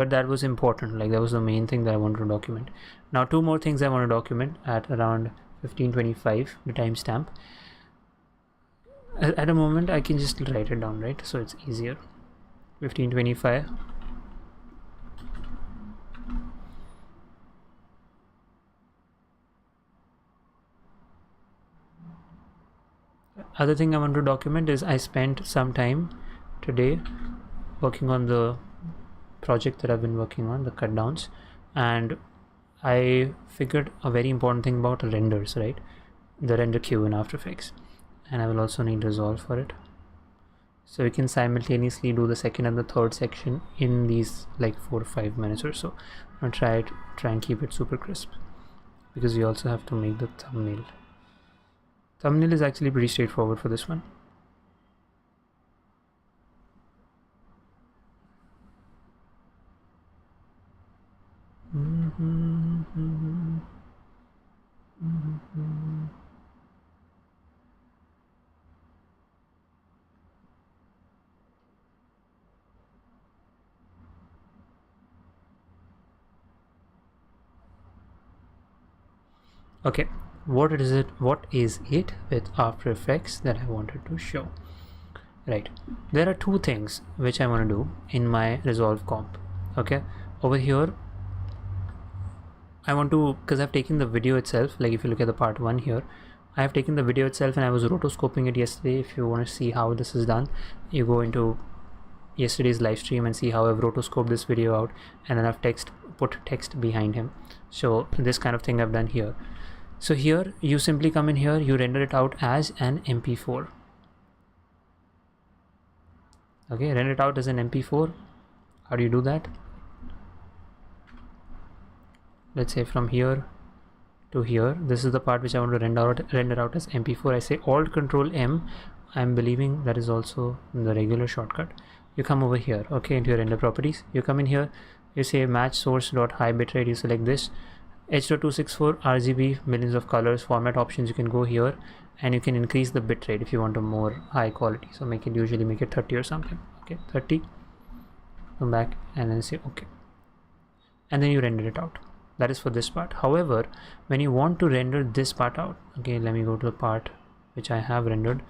but that was important, like that was the main thing that I wanted to document. Now 2 more things I want to document at around 15:25, the timestamp. At a moment I can just write it down, right? So it's easier. 15:25. Other thing I want to document is I spent some time today working on the project that I've been working on, the cut downs, and I figured a very important thing about renders, right? The render queue in After Effects, and I will also need Resolve for it. So we can simultaneously do the second and the third section in these like 4 or 5 minutes or so. I'm gonna try and keep it super crisp, because we also have to make the thumbnail. Thumbnail is actually pretty straightforward for this one. Okay, what is it with After Effects that I wanted to show? Right, there are 2 things which I want to do in my Resolve comp. Okay, over here I want to, because I've taken the video itself, like if you look at the part 1 here, I have taken the video itself and I was rotoscoping it yesterday. If you want to see how this is done, you go into yesterday's live stream and see how I've rotoscoped this video out, and then I've put text behind him. So this kind of thing I've done here. So here you simply come in here, you render it out as an MP4. Okay, render it out as an MP4. How do you do that? Let's say from here to here, this is the part which I want to render out as MP4. I say Alt Control M. I'm believing that is also the regular shortcut. You come over here, okay, into your render properties. You come in here, you say match source dot high bitrate. You select this. H.264 RGB, millions of colors, format options. You can go here and you can increase the bitrate if you want a more high quality. So usually make it 30 or something. Okay, 30. Come back and then say okay, and then you render it out. That is for this part. However, when you want to render this part out, okay, let me go to the part which I have rendered.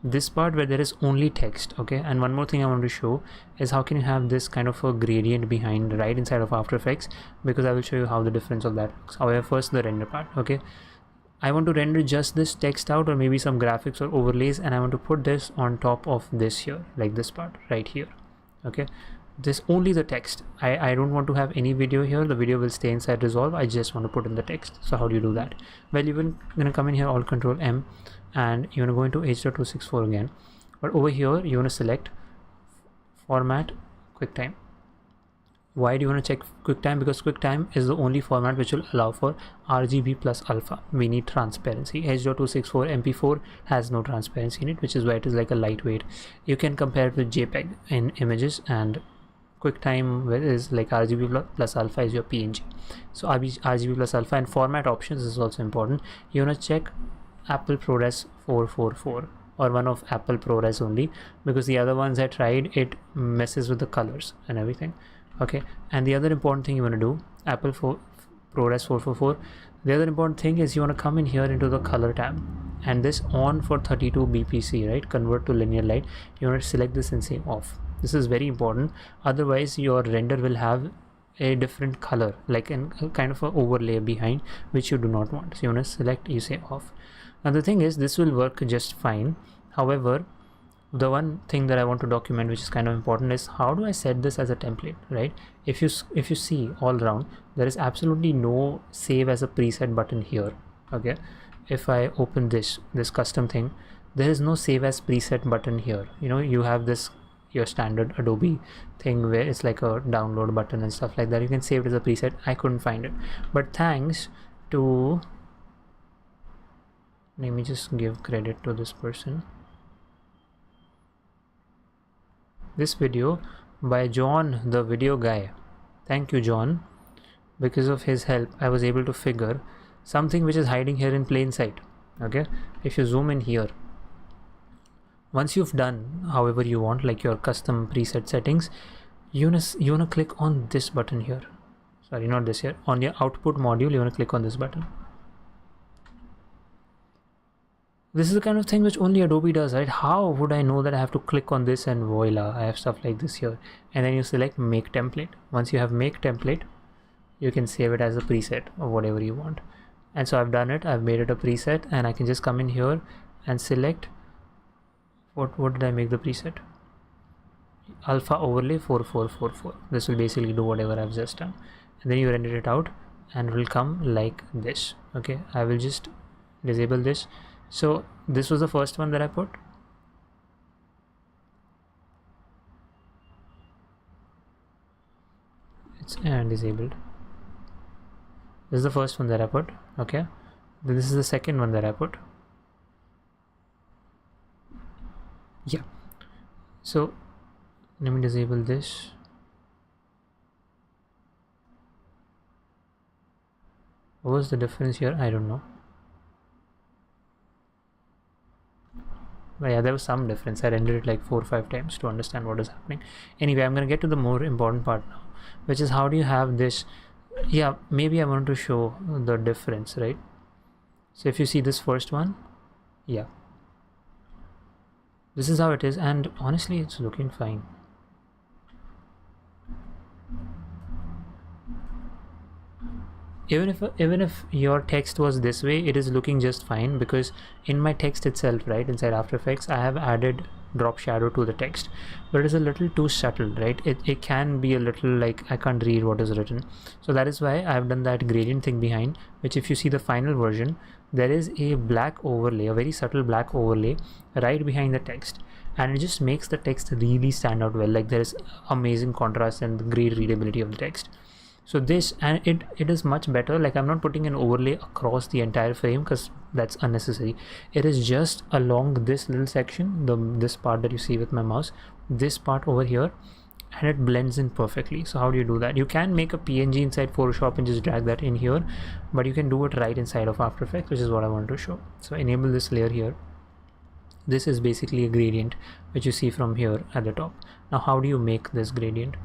This part where there is only text, okay. And one more thing I want to show is how can you have this kind of a gradient behind right inside of After Effects, because I will show you how the difference of that looks. However, first the render part, okay. I want to render just this text out, or maybe some graphics or overlays, and I want to put this on top of this here, like this part right here, okay. This only the text. I don't want to have any video here. The video will stay inside Resolve. I just want to put in the text. So how do you do that? Well, you're gonna come in here, Alt Control M, and you're gonna go into H.264 again, but over here you want to select format QuickTime. Why do you want to check QuickTime? Because QuickTime is the only format which will allow for RGB plus alpha. We need transparency. H.264 MP4 has no transparency in it, which is why it is like a lightweight. You can compare it with JPEG in images, and QuickTime is like RGB plus alpha is your PNG. So RGB plus alpha, and format options is also important. You want to check Apple ProRes 444 or one of Apple ProRes only, because the other ones I tried, it messes with the colors and everything. Okay, and the other important thing you want to do, Apple ProRes 444. The other important thing is you want to come in here into the color tab, and this on for 32 BPC, right? Convert to linear light. You want to select this and say off. This is very important. Otherwise, your render will have a different color, like a kind of an overlay behind, which you do not want. So you want to select, you say off. Now the thing is, this will work just fine. However, the one thing that I want to document, which is kind of important, is how do I set this as a template, right? If you see all around, there is absolutely no save as a preset button here. Okay, if I open this custom thing, there is no save as preset button here. You know, you have this your standard Adobe thing where it's like a download button and stuff like that. You can save it as a preset. I couldn't find it, but thanks to, let me just give credit to this person, this video by John, the video guy. Thank you, John. Because of his help, I was able to figure something which is hiding here in plain sight. Okay, if you zoom in here, Once you've done however you want, like your custom preset settings, you wanna click on this button here. Sorry, not this here. On your output module, you wanna click on this button. This is the kind of thing which only Adobe does, right? How would I know that I have to click on this and voila, I have stuff like this here. And then you select make template. Once you have make template, you can save it as a preset or whatever you want. And so I've done it, I've made it a preset, and I can just come in here and select what did I make the preset? Alpha overlay 4444. This will basically do whatever I've just done. And then you render it out and it will come like this. Okay, I will just disable this. So this was the first one that I put. It's disabled. This is the first one that I put. Okay, then this is the second one that I put. Yeah, so let me disable this. What was the difference here? I don't know. But yeah, there was some difference. I rendered it like 4 or 5 times to understand what is happening. Anyway, I'm gonna get to the more important part now, which is how do you have this. Yeah, maybe I want to show the difference, right? So if you see this first one, yeah, this is how it is, and honestly it's looking fine. Even if your text was this way, it is looking just fine, because in my text itself, right, inside After Effects, I have added drop shadow to the text, but it is a little too subtle, right? It can be a little like I can't read what is written. So that is why I have done that gradient thing behind, which if you see the final version, there is a black overlay, a very subtle black overlay right behind the text, and it just makes the text really stand out well. Like there is amazing contrast and great readability of the text. So this, and it is much better. Like I'm not putting an overlay across the entire frame because that's unnecessary. It is just along this little section, this part that you see with my mouse, this part over here, and it blends in perfectly. So how do you do that? You can make a PNG inside Photoshop and just drag that in here, but you can do it right inside of After Effects, which is what I want to show. So enable this layer here. This is basically a gradient which you see from here at the top. Now how do you make this gradient?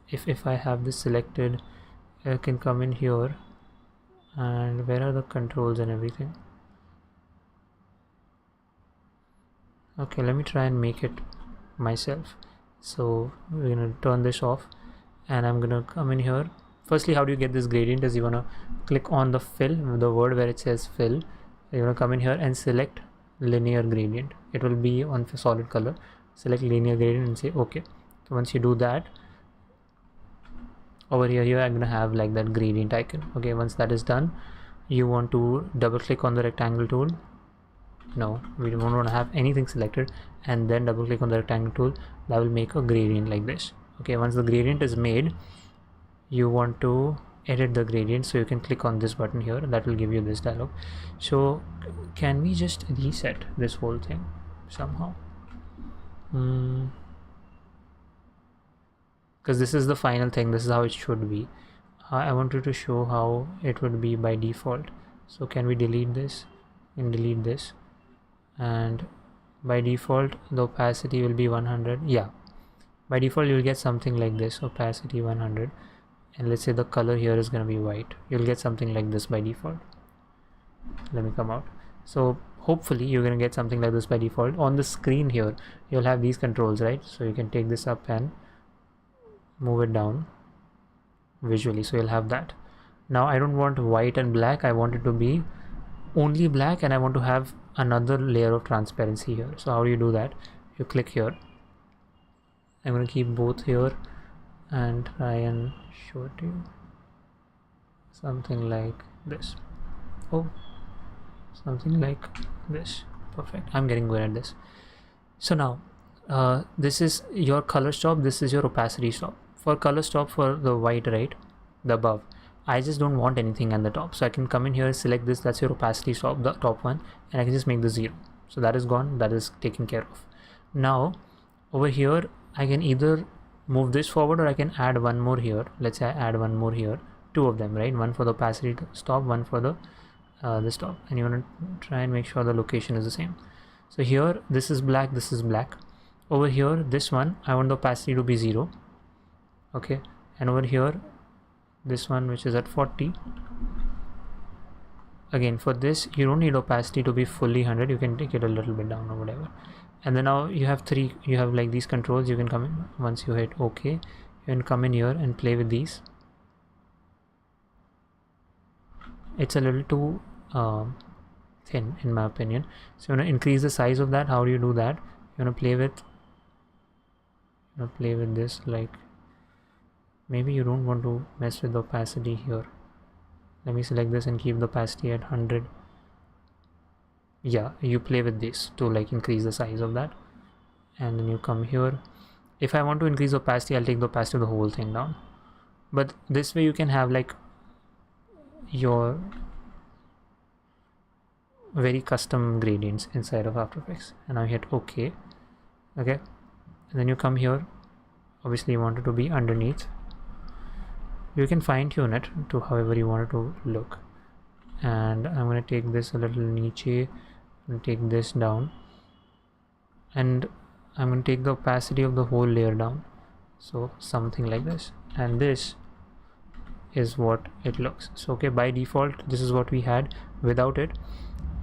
If I have this selected, I can come in here, and where are the controls and everything? Okay, let me try and make it myself. So we're gonna turn this off, and I'm gonna come in here. Firstly, how do you get this gradient is you wanna click on the fill, the word where it says fill. You wanna come in here and select linear gradient. It will be on solid color. Select linear gradient and say okay. So once you do that, over here I'm gonna have like that gradient icon. Okay, once that is done, you want to double click on the rectangle tool. No, we don't want to have anything selected, and then double click on the rectangle tool. That will make a gradient like this. Okay, once the gradient is made, you want to edit the gradient, so you can click on this button here. That will give you this dialog. So can we just reset this whole thing somehow? Because this is the final thing, this is how it should be. I wanted to show how it would be by default. So can we delete this and delete this, and by default the opacity will be 100. Yeah, by default you'll get something like this, opacity 100, and let's say the color here is going to be white. You'll get something like this by default. Let me come out. So hopefully you're going to get something like this by default. On the screen here you'll have these controls, right? So you can take this up and move it down visually, so you'll have that. Now I don't want white and black, I want it to be only black, and I want to have another layer of transparency here. So how do you do that? You click here. I'm going to keep both here and try and show it to you. Something like this. Oh, something like this. Perfect. I'm getting good at this. So now this is your color stop, this is your opacity stop. For color stop for the white, right, the above, I just don't want anything on the top, so I can come in here, select this, that's your opacity stop, the top one, and I can just make the 0. So that is gone, that is taken care of. Now over here I can either move this forward, or I can add one more here. Let's say I add one more here, 2 of them, right? One for the opacity stop, one for the stop, and you want to try and make sure the location is the same. So here this is black, this is black. Over here, this one I want the opacity to be 0. Okay, and over here this one which is at 40, again for this you don't need opacity to be fully 100, you can take it a little bit down or whatever. And then now you have like these controls. You can come in, once you hit OK, you can come in here and play with these. It's a little too thin in my opinion, so you want to increase the size of that. How do you do that? You want to play with this, like maybe you don't want to mess with the opacity here. Let me select this and keep the opacity at 100. Yeah, you play with this to like increase the size of that, and then you come here. If I want to increase opacity, I'll take the opacity of the whole thing down, but this way you can have like your very custom gradients inside of After Effects. And I hit OK. Okay, and then you come here. Obviously you want it to be underneath. You can fine tune it to however you want it to look, and I'm going to take this a little niche and take this down, and I'm going to take the opacity of the whole layer down, so something like this, and this is what it looks. So okay, by default this is what we had without it,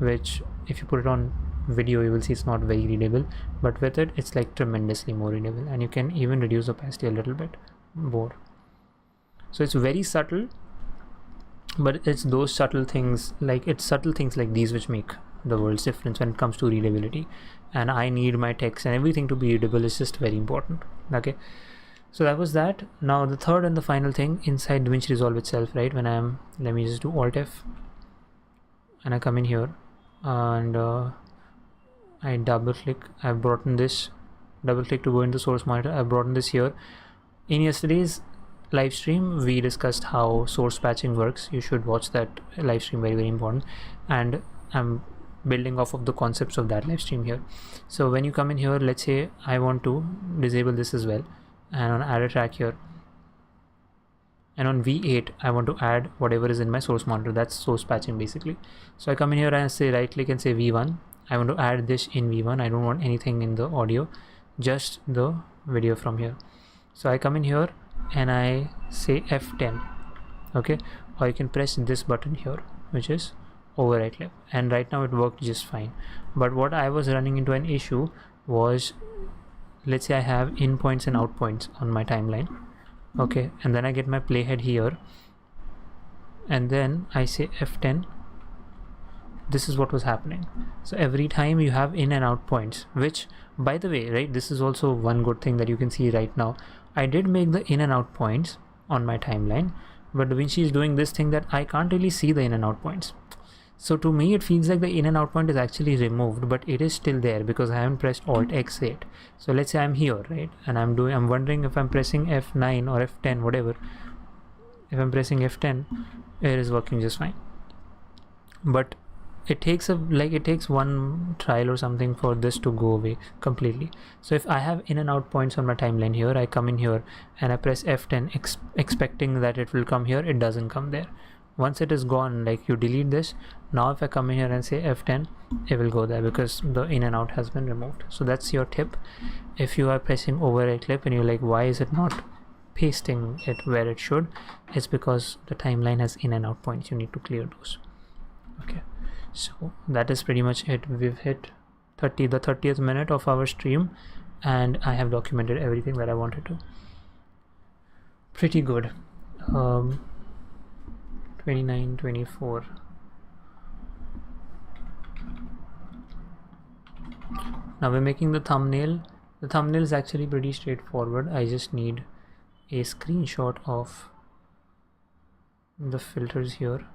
which if you put it on video you will see it's not very readable, but with it it's like tremendously more readable, and you can even reduce opacity a little bit more. So it's very subtle, but it's those subtle things like these which make the world's difference when it comes to readability, and I need my text and everything to be readable. Is just very important. Okay, so that was that. Now the third and the final thing inside DaVinci Resolve itself, right? When I'm, let me just do Alt F and I come in here and I double click. I've brought in this, double click to go into source monitor. I've brought in this here. In yesterday's live stream we discussed how source patching works. You should watch that live stream, very important, and I'm building off of the concepts of that live stream here. So when you come in here, let's say I want to disable this as well, and on add a track here, and on V8 I want to add whatever is in my source monitor. That's source patching basically. So I come in here and say right click and say V1. I want to add this in V1. I don't want anything in the audio, just the video from here. So I come in here and I say F10. Okay, or you can press this button here, which is overwrite clip, and right now it worked just fine. But what I was running into an issue was, let's say I have in points and out points on my timeline. Okay, and then I get my playhead here and then I say F10. This is what was happening. So every time you have in and out points, which by the way, right, this is also one good thing that you can see right now. I did make the in and out points on my timeline, but DaVinci is doing this thing that I can't really see the in and out points. So to me it feels like the in and out point is actually removed, but it is still there because I haven't pressed Alt X8. So let's say I'm here, right, and I'm wondering if I'm pressing F9 or F10, whatever. If I'm pressing F10, it is working just fine. But it takes one trial or something for this to go away completely. So if I have in and out points on my timeline here, I come in here and I press F10 expecting that it will come here. It doesn't come there. Once it is gone, like you delete this, now if I come in here and say F10, it will go there because the in and out has been removed. So that's your tip. If you are pressing overwrite clip and you're like, why is it not pasting it where it should, it's because the timeline has in and out points. You need to clear those. Okay, so that is pretty much it. We've hit the 30th minute of our stream, and I have documented everything that I wanted to. Pretty good. 29, 24. Now we're making the thumbnail. The thumbnail is actually pretty straightforward. I just need a screenshot of the filters here.